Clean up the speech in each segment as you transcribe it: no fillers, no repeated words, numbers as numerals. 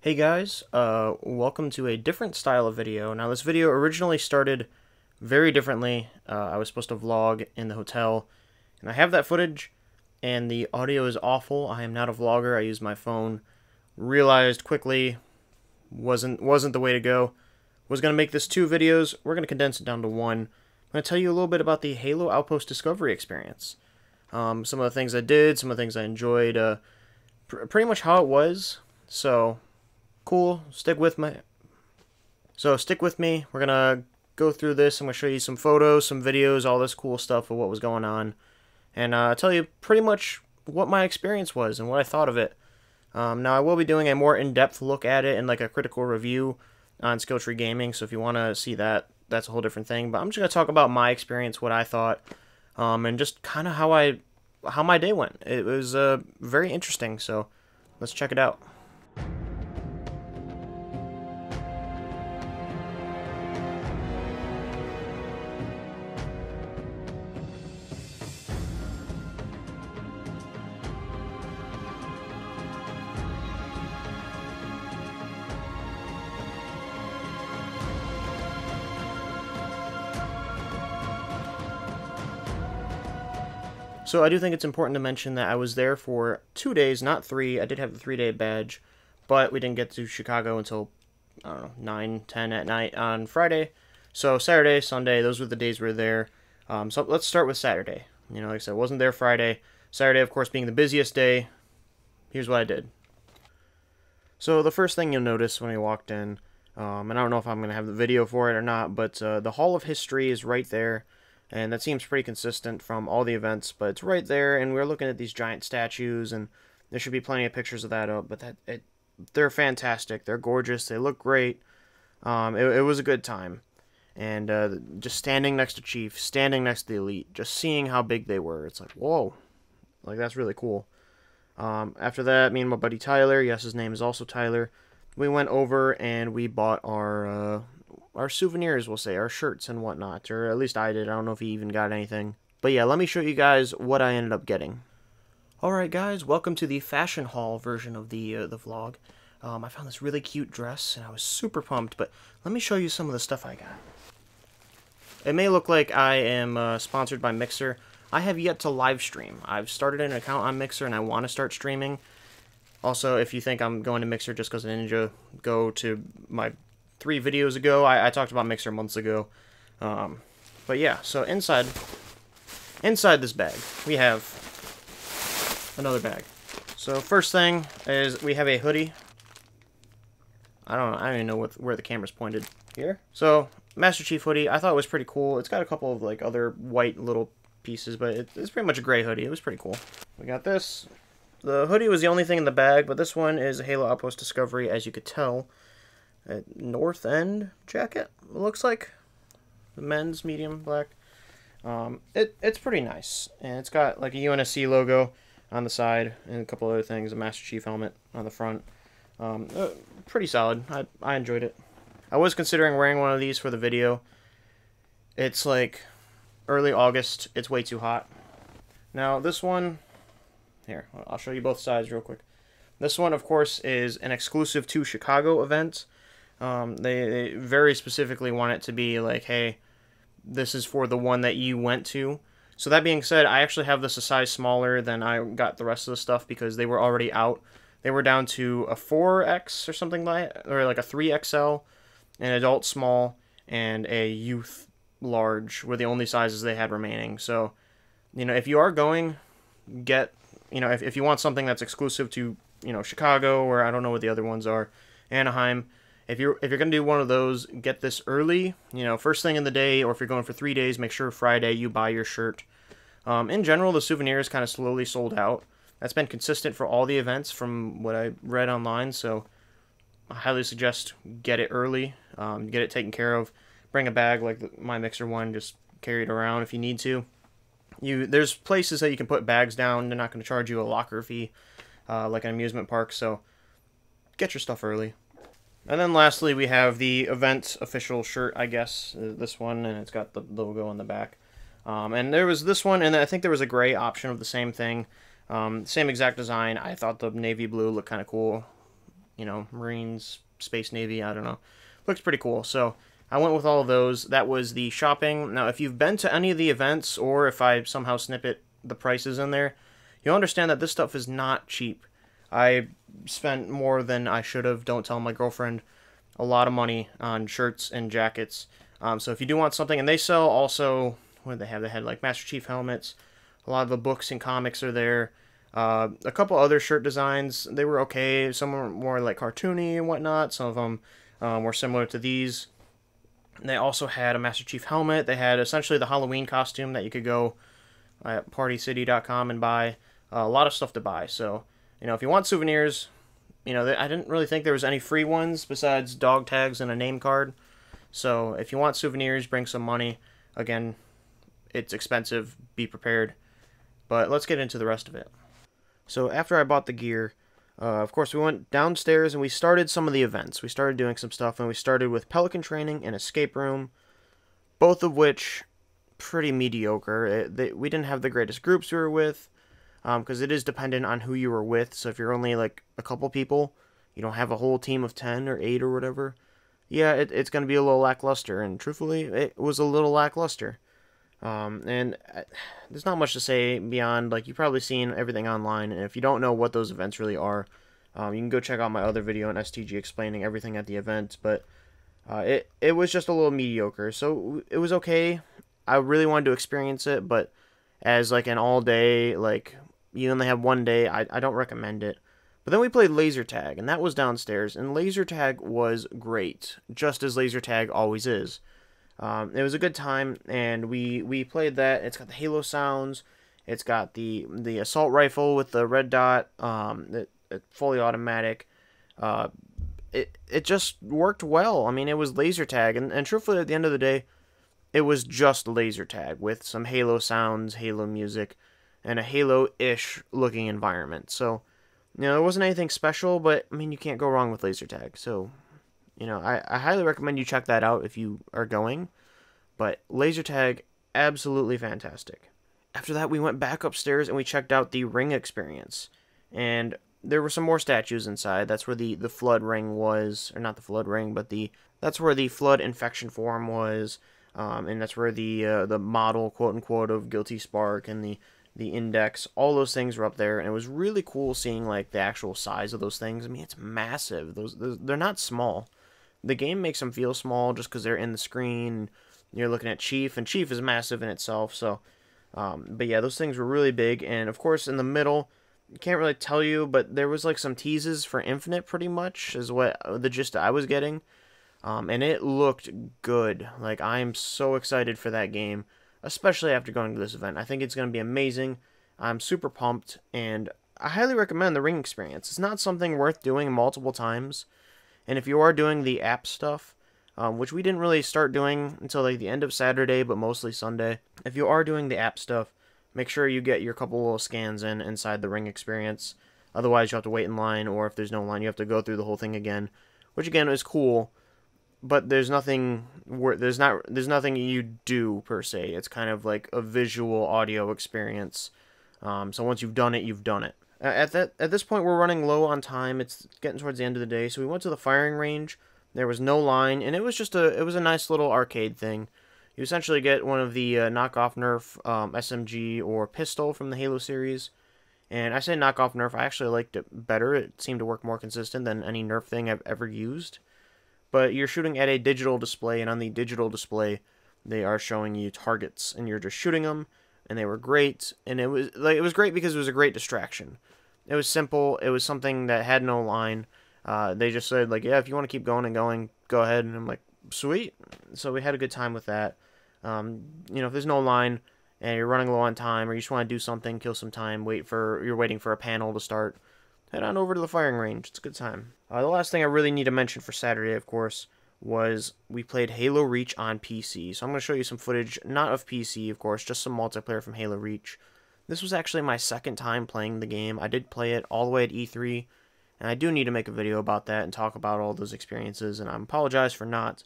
Hey guys, welcome to a different style of video. Now this video originally started very differently. I was supposed to vlog in the hotel, and I have that footage, and the audio is awful. I am not a vlogger. I use my phone. Realized quickly wasn't the way to go. Was gonna make this 2 videos. We're gonna condense it down to one. I'm gonna tell you a little bit about the Halo Outpost Discovery experience. Some of the things I did, some of the things I enjoyed, pretty much how it was. So cool. Stick with me. We're gonna go through this. I'm gonna show you some photos, some videos, all this cool stuff of what was going on, and tell you pretty much what my experience was and what I thought of it. Now I will be doing a more in-depth look at it and like a critical review on Skilltree Gaming. So if you want to see that, that's a whole different thing. But I'm just gonna talk about my experience, what I thought, and just kind of how my day went. It was very interesting. So let's check it out. So I do think it's important to mention that I was there for 2 days, not 3. I did have the 3-day badge, but we didn't get to Chicago until, I don't know, 9, 10 at night on Friday. So Saturday, Sunday, those were the days we were there. So let's start with Saturday. Like I said, I wasn't there Friday. Saturday, of course, being the busiest day, here's what I did. So the first thing you'll notice when you walked in, and I don't know if I'm going to have the video for it or not, but the Hall of History is right there. And that seems pretty consistent from all the events, but it's right there, and we're looking at these giant statues, and there should be plenty of pictures of that up, but they're fantastic. They're gorgeous. They look great. It was a good time. And just standing next to Chief, standing next to the Elite, just seeing how big they were, it's like, whoa. Like, that's really cool. After that, me and my buddy Tyler, yes, his name is also Tyler, we went over and we bought our souvenirs, we'll say, our shirts and whatnot, or at least I did. I don't know if he even got anything. But yeah, let me show you guys what I ended up getting. Alright guys, welcome to the fashion haul version of the vlog. I found this really cute dress, and I was super pumped, but let me show you some of the stuff I got. It may look like I am sponsored by Mixer. I have yet to live stream. I've started an account on Mixer, and I want to start streaming. Also, if you think I'm going to Mixer just because of Ninja, go to my 3 videos ago. I talked about Mixer months ago. But yeah, so inside this bag, we have another bag. So first thing is we have a hoodie. I don't even know where the camera's pointed here. So Master Chief hoodie, I thought it was pretty cool. It's got a couple of like other white little pieces, but it's pretty much a gray hoodie. It was pretty cool. We got this. The hoodie was the only thing in the bag, but this one is a Halo Outpost Discovery, as you could tell. A North End jacket, it looks like. The men's medium black. It's pretty nice, and it's got like a UNSC logo on the side and a couple other things, a Master Chief helmet on the front. Pretty solid. I enjoyed it. I was considering wearing one of these for the video. It's like early August. It's way too hot. Now this one, here, I'll show you both sides real quick. This one, of course, is an exclusive to Chicago event. They very specifically want it to be like, hey, this is for the one that you went to. So that being said, I actually have this a size smaller than I got the rest of the stuff because they were already out. They were down to a 4X or something or like a 3XL, an adult small, and a youth large were the only sizes they had remaining. So, if you are going, get, if you want something that's exclusive to, Chicago, or I don't know what the other ones are, Anaheim. If you're gonna do one of those, get this early. First thing in the day, or if you're going for 3 days, make sure Friday you buy your shirt. In general, the souvenirs kind of slowly sold out. That's been consistent for all the events from what I read online. So I highly suggest get it early, get it taken care of. Bring a bag like my Mixer one, just carry it around if you need to. There's places that you can put bags down. They're not going to charge you a locker fee, like an amusement park. So get your stuff early. And then lastly, we have the event official shirt, I guess, this one, and it's got the logo on the back. And there was this one, and I think there was a gray option of the same thing. Same exact design. I thought the navy blue looked kind of cool. you know, Marines, Space Navy, I don't know. Looks pretty cool. So I went with all of those. That was the shopping. Now, if you've been to any of the events, or if I somehow snippet the prices in there, you'll understand that this stuff is not cheap. I spent more than I should have. Don't tell my girlfriend. A lot of money on shirts and jackets. So if you do want something, and they sell also, what did they have? They had like Master Chief helmets. A lot of the books and comics are there. A couple other shirt designs, they were okay. Some were more like cartoony and whatnot. Some of them were similar to these. They also had a Master Chief helmet. They had essentially the Halloween costume that you could go at partycity.com and buy. A lot of stuff to buy. So, you know, if you want souvenirs, you know, I didn't really think there was any free ones besides dog tags and a name card. So if you want souvenirs, bring some money. Again, it's expensive. Be prepared. But let's get into the rest of it. So after I bought the gear, of course, we went downstairs and we started some of the events. We started doing some stuff, and we started with Pelican Training and Escape Room, both of which pretty mediocre. We didn't have the greatest groups we were with, because it is dependent on who you were with. So if you're only like a couple people, you don't have a whole team of 10 or 8 or whatever, yeah, it's going to be a little lackluster, and truthfully, it was a little lackluster. There's not much to say beyond, like, you've probably seen everything online, and if you don't know what those events really are, you can go check out my other video on STG explaining everything at the event, but it was just a little mediocre, so it was okay. I really wanted to experience it, but as, like, an all-day, like, you only have one day, I don't recommend it. But then we played laser tag, and that was downstairs, and laser tag was great, just as laser tag always is. It was a good time, and we played that. It's got the Halo sounds. It's got the assault rifle with the red dot, fully automatic. It just worked well. I mean, it was laser tag, and truthfully, at the end of the day, it was just laser tag with some Halo sounds, Halo music, and a Halo-ish looking environment. So, you know, it wasn't anything special, but, I mean, you can't go wrong with laser tag. So, you know, I highly recommend you check that out if you are going. But laser tag, absolutely fantastic. After that, we went back upstairs and we checked out the ring experience. And there were some more statues inside. That's where the flood ring was. Or not the flood ring, but that's where the flood infection form was. And that's where the model, quote-unquote, of Guilty Spark and the index, all those things were up there, and it was really cool seeing, like, the actual size of those things. I mean, it's massive. They're not small. The game makes them feel small just because they're in the screen. You're looking at Chief, and Chief is massive in itself, so, but yeah, those things were really big, and of course, in the middle, can't really tell you, but there was, like, some teases for Infinite, pretty much, is what the gist I was getting, and it looked good. Like, I am so excited for that game, especially after going to this event. I think it's going to be amazing. I'm super pumped, and I highly recommend the ring experience. It's not something worth doing multiple times, and if you are doing the app stuff, which we didn't really start doing until like the end of Saturday, but mostly Sunday, if you are doing the app stuff, make sure you get your couple little scans inside the ring experience. Otherwise, you'll have to wait in line, or if there's no line, you have to go through the whole thing again, which again is cool. But there's nothing you do per se. It's kind of like a visual audio experience. So once you've done it, you've done it. At this point, we're running low on time. It's getting towards the end of the day, so we went to the firing range. There was no line, and it was a nice little arcade thing. You essentially get one of the knockoff Nerf SMG or pistol from the Halo series. And I say knockoff Nerf. I actually liked it better. It seemed to work more consistent than any Nerf thing I've ever used. But you're shooting at a digital display, and on the digital display, they are showing you targets, and you're just shooting them, and they were great. And it was great because it was a great distraction. It was simple. It was something that had no line. They just said, like, yeah, if you want to keep going and going, go ahead. And I'm like, sweet. So we had a good time with that. You know, if there's no line and you're running low on time, or you just want to do something, kill some time, you're waiting for a panel to start, head on over to the firing range. It's a good time. The last thing I really need to mention for Saturday, of course, was we played Halo Reach on PC. So I'm going to show you some footage, not of PC, of course, just some multiplayer from Halo Reach. This was actually my second time playing the game. I did play it all the way at E3, and I do need to make a video about that and talk about all those experiences, and I apologize for not.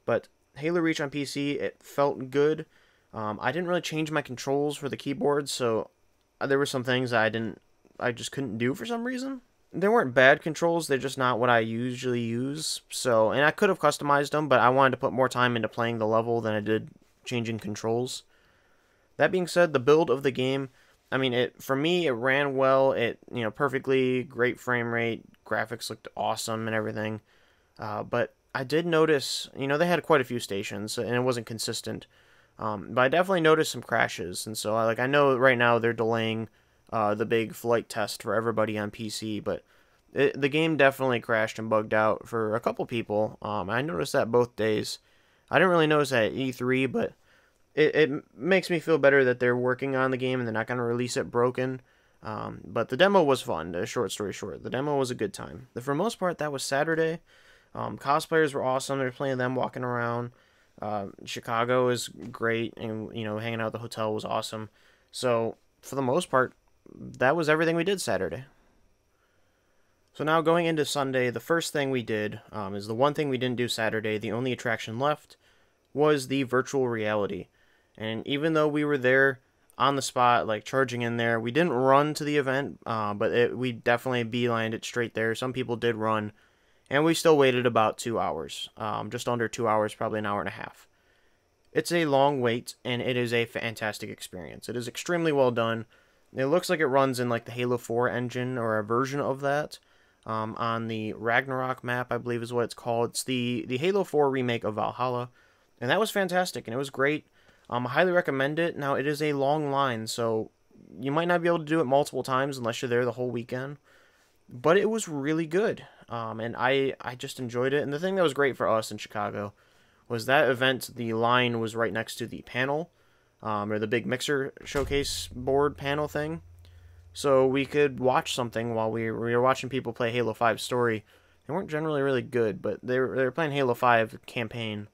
But Halo Reach on PC, it felt good. I didn't really change my controls for the keyboard, so there were some things I just couldn't do for some reason. They weren't bad controls, they're just not what I usually use. So, and I could have customized them, but I wanted to put more time into playing the level than I did changing controls. That being said, the build of the game, I mean, for me, it ran well. It, perfectly great frame rate, graphics looked awesome and everything. But I did notice, they had quite a few stations, and it wasn't consistent. But I definitely noticed some crashes, and so I know right now they're delaying the big flight test for everybody on PC, but the game definitely crashed and bugged out for a couple people. I noticed that both days. I didn't really notice that at E3, but it makes me feel better that they're working on the game and they're not going to release it broken. But the demo was fun. Short story short, the demo was a good time. For the most part, that was Saturday. Cosplayers were awesome. They were playing them, walking around. Chicago is great, and hanging out at the hotel was awesome. So for the most part, that was everything we did Saturday. So now going into Sunday, the first thing we did is the one thing we didn't do Saturday. The only attraction left was the virtual reality. And even though we were there on the spot, like charging in there, we didn't run to the event, but we definitely beelined it straight there. Some people did run, and we still waited about 2 hours, just under 2 hours, probably an hour and a half. It's a long wait, and it is a fantastic experience. It is extremely well done. It looks like it runs in like the Halo 4 engine, or a version of that, on the Ragnarok map, I believe is what it's called. It's the Halo 4 remake of Valhalla, and that was fantastic, and it was great. I highly recommend it. Now, it is a long line, so you might not be able to do it multiple times unless you're there the whole weekend. But it was really good, and I just enjoyed it. And the thing that was great for us in Chicago was that event, the line was right next to the panel, or the big mixer showcase board panel thing. So we could watch something while we were watching people play Halo 5 story. They weren't generally really good, but they were playing Halo 5 campaign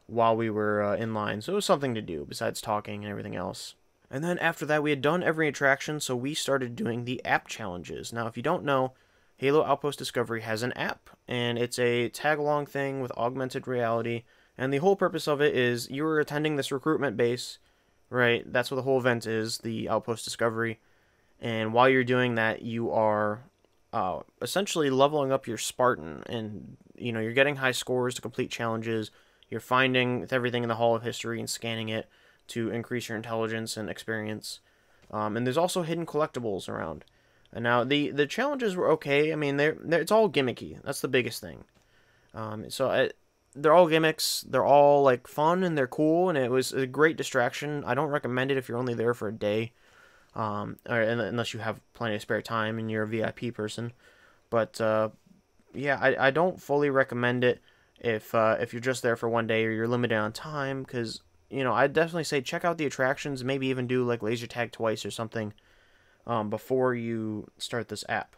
while we were in line, so it was something to do besides talking and everything else. And then after that, we had done every attraction, so we started doing the app challenges. Now, if you don't know, Halo Outpost Discovery has an app, and it's a tag-along thing with augmented reality, and the whole purpose of it is you are attending this recruitment base, right? That's what the whole event is, the Outpost Discovery, and while you're doing that, you are essentially leveling up your Spartan, and you're getting high scores to complete challenges. You're finding everything in the Hall of History and scanning it to increase your intelligence and experience. And there's also hidden collectibles around. And now, the challenges were okay. I mean, it's all gimmicky. That's the biggest thing. They're all gimmicks. They're all, like, fun and they're cool. And it was a great distraction. I don't recommend it if you're only there for a day. Or unless you have plenty of spare time and you're a VIP person. But, yeah, I don't fully recommend it if you're just there for one day or you're limited on time, because I'd definitely say check out the attractions, maybe even do like laser tag twice or something before you start this app.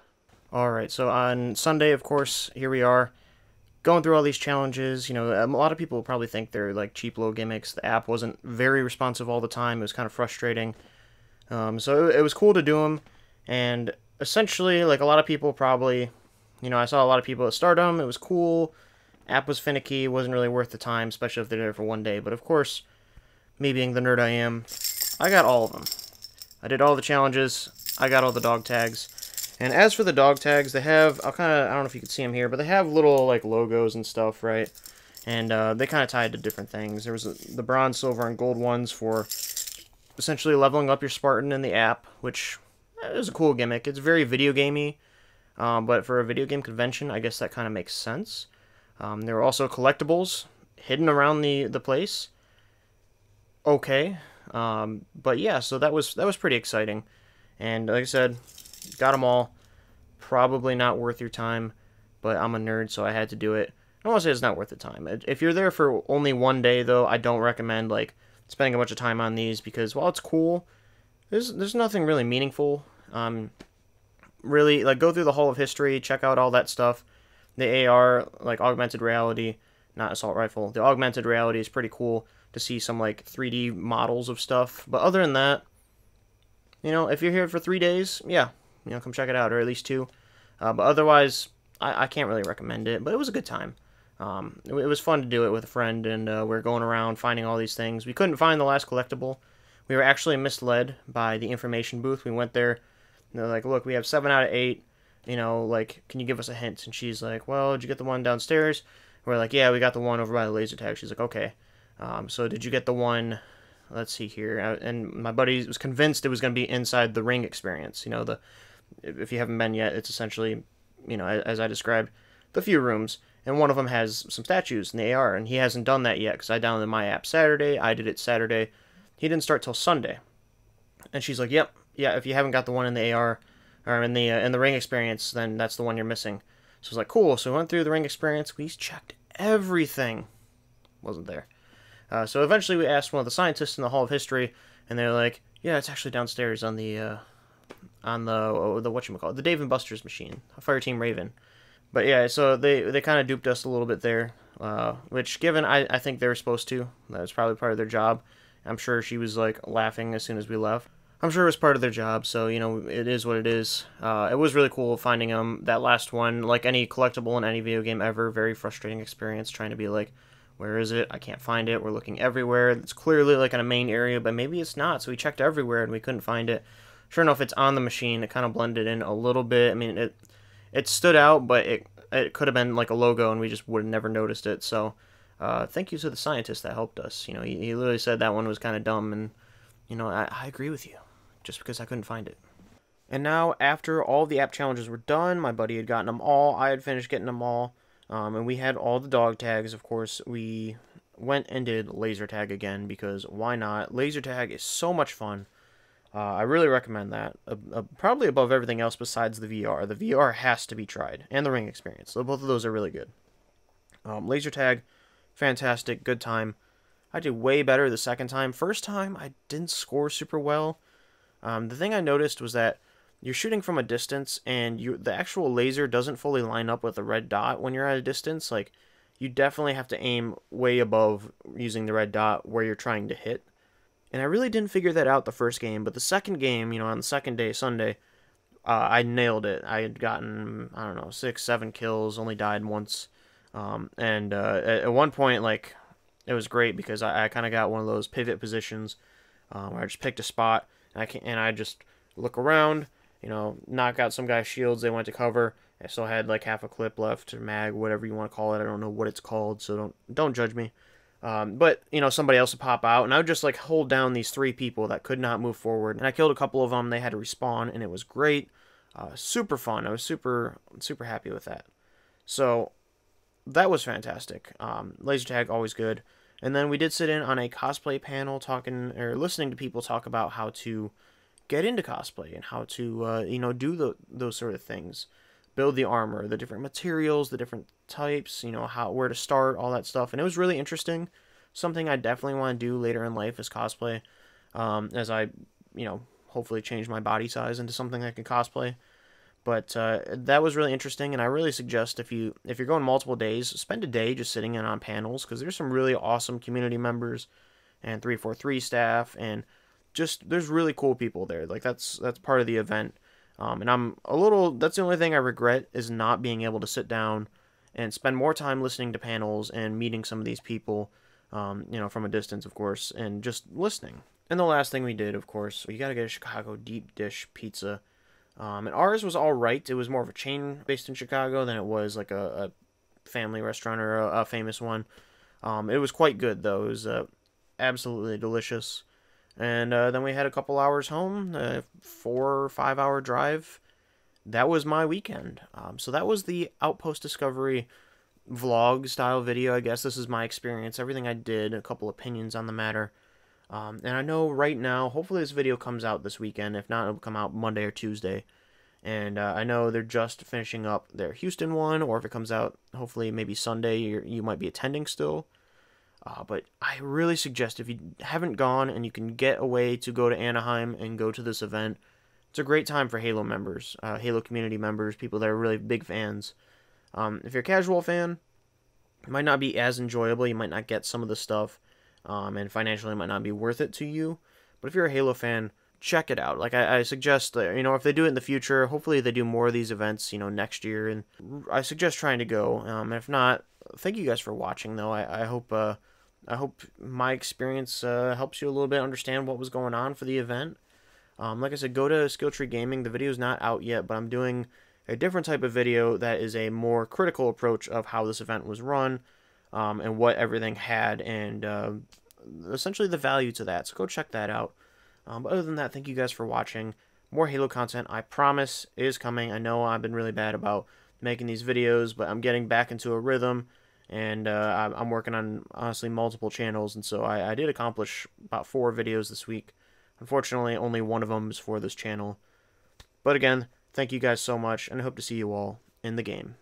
Alright, so on Sunday, of course, here we are going through all these challenges. A lot of people probably think they're like cheap little gimmicks. The app wasn't very responsive all the time. It was kind of frustrating. So it was cool to do them, and essentially, like a lot of people probably, I saw a lot of people at Stardom. It was cool. App was finicky, wasn't really worth the time, especially if they're there for one day. But of course, me being the nerd I am, I got all of them. I did all the challenges. I got all the dog tags. And as for the dog tags, they have, I don't know if you can see them here, but they have little like logos and stuff, right? And they kind of tied to different things. There was the bronze, silver, and gold ones for essentially leveling up your Spartan in the app, which is a cool gimmick. It's very video gamey, but for a video game convention, I guess that kind of makes sense. There were also collectibles hidden around the place. Okay, but yeah, so that was pretty exciting, and like I said, got them all. Probably not worth your time, but I'm a nerd, so I had to do it. I don't want to say it's not worth the time. If you're there for only one day, though, I don't recommend like spending a bunch of time on these, because while it's cool, there's nothing really meaningful. Really, like, go through the Hall of History, check out all that stuff. The AR, like, augmented reality, not assault rifle. The augmented reality is pretty cool to see some, like, 3D models of stuff. But other than that, if you're here for 3 days, yeah, come check it out, or at least 2. But otherwise, I can't really recommend it. But it was a good time. It was fun to do it with a friend, and we were going around finding all these things. We couldn't find the last collectible. We were actually misled by the information booth. We went there, and they're like, look, we have 7 out of 8. you know, like, can you give us a hint? And she's like, well, did you get the one downstairs? We're like, yeah, we got the one over by the laser tag. She's like, okay. So did you get the one? Let's see here. And my buddy was convinced it was going to be inside the ring experience. You know, if you haven't been yet, it's essentially, you know, as I described, the few rooms. And one of them has some statues in the AR, and he hasn't done that yet because I downloaded my app Saturday. I did it Saturday. He didn't start till Sunday. And she's like, yep, yeah, if you haven't got the one in the AR or in the ring experience, then that's the one you're missing. So I was like, cool. So we went through the ring experience. We checked everything. Wasn't there. So eventually we asked one of the scientists in the Hall of History, and they're like, yeah, it's actually downstairs on the whatchamacallit, the Dave and Buster's machine, Fireteam Raven. But yeah, so they kind of duped us a little bit there, which given I think they were supposed to. That was probably part of their job. I'm sure she was like laughing as soon as we left. I'm sure it was part of their job, so you know it is what it is. It was really cool finding them. That last one, like any collectible in any video game ever, very frustrating experience trying to be like, where is it? I can't find it. We're looking everywhere. It's clearly like in a main area, but maybe it's not. So we checked everywhere and we couldn't find it. Sure enough, it's on the machine. It kind of blended in a little bit. I mean, it stood out, but it could have been like a logo and we just would have never noticed it. So thank you to the scientist that helped us. You know, he literally said that one was kind of dumb, and you know, I agree with you, just because I couldn't find it. And now, after all the app challenges were done, my buddy had gotten them all. I had finished getting them all. And we had all the dog tags, of course. We went and did laser tag again, because why not? Laser tag is so much fun. I really recommend that. Probably above everything else besides the VR. The VR has to be tried, and the ring experience. So both of those are really good. Laser tag, fantastic, good time. I did way better the second time. First time, I didn't score super well. The thing I noticed was that you're shooting from a distance, and the actual laser doesn't fully line up with the red dot when you're at a distance. Like, you definitely have to aim way above using the red dot where you're trying to hit. And I really didn't figure that out the first game, but the second game, you know, on the second day, Sunday, I nailed it. I had gotten, I don't know, 6, 7 kills, only died once. At one point, like, it was great because I kind of got one of those pivot positions where I just picked a spot, and I just look around, you know, knock out some guy's shields. They went to cover. I still had like half a clip left, or mag, whatever you want to call it. I don't know what it's called, so don't judge me. But you know, somebody else would pop out, and I would just like hold down these 3 people that could not move forward. And I killed a couple of them. They had to respawn, and it was great, super fun. I was super happy with that. So that was fantastic. Laser tag, always good. And then we did sit in on a cosplay panel, listening to people talk about how to get into cosplay and how to you know, do those sort of things, build the armor, the different materials, the different types, you know, where to start, all that stuff. And it was really interesting. Something I definitely want to do later in life is cosplay, as I, you know, hopefully change my body size into something I can cosplay. But that was really interesting, and I really suggest if you're going multiple days, spend a day just sitting in on panels, because there's some really awesome community members and 343 staff, and just there's really cool people there. Like that's part of the event. And that's the only thing I regret, is not being able to sit down and spend more time listening to panels and meeting some of these people, you know, from a distance, of course, and just listening. And the last thing we did, of course, you got to get a Chicago deep dish pizza. And ours was all right. It was more of a chain based in Chicago than it was like a family restaurant or a famous one. It was quite good, though. It was absolutely delicious. And then we had a couple hours home, 4 or 5 hour drive. That was my weekend. So that was the Outpost Discovery vlog style video. I guess this is my experience, everything I did, a couple opinions on the matter. And I know right now, hopefully this video comes out this weekend. If not, it'll come out Monday or Tuesday. And I know they're just finishing up their Houston one, or if it comes out, hopefully maybe Sunday, you might be attending still. But I really suggest, if you haven't gone and you can get away to go to Anaheim and go to this event, it's a great time for Halo members, Halo community members, people that are really big fans. If you're a casual fan, it might not be as enjoyable. You might not get some of the stuff, and financially it might not be worth it to you. But if you're a Halo fan, check it out. Like I suggest, you know, if they do it in the future, hopefully they do more of these events, you know, next year. And I suggest trying to go. And if not, thank you guys for watching, though. I hope my experience helps you a little bit understand what was going on for the event. Like I said, go to Skilltree Gaming. The video's not out yet, but I'm doing a different type of video that is a more critical approach of how this event was run, and what everything had, and essentially the value to that. So go check that out. But other than that, thank you guys for watching. More Halo content, I promise, is coming. I know I've been really bad about making these videos, but I'm getting back into a rhythm, and I'm working on, honestly, multiple channels, and so I did accomplish about 4 videos this week. Unfortunately, only one of them is for this channel. But again, thank you guys so much, and I hope to see you all in the game.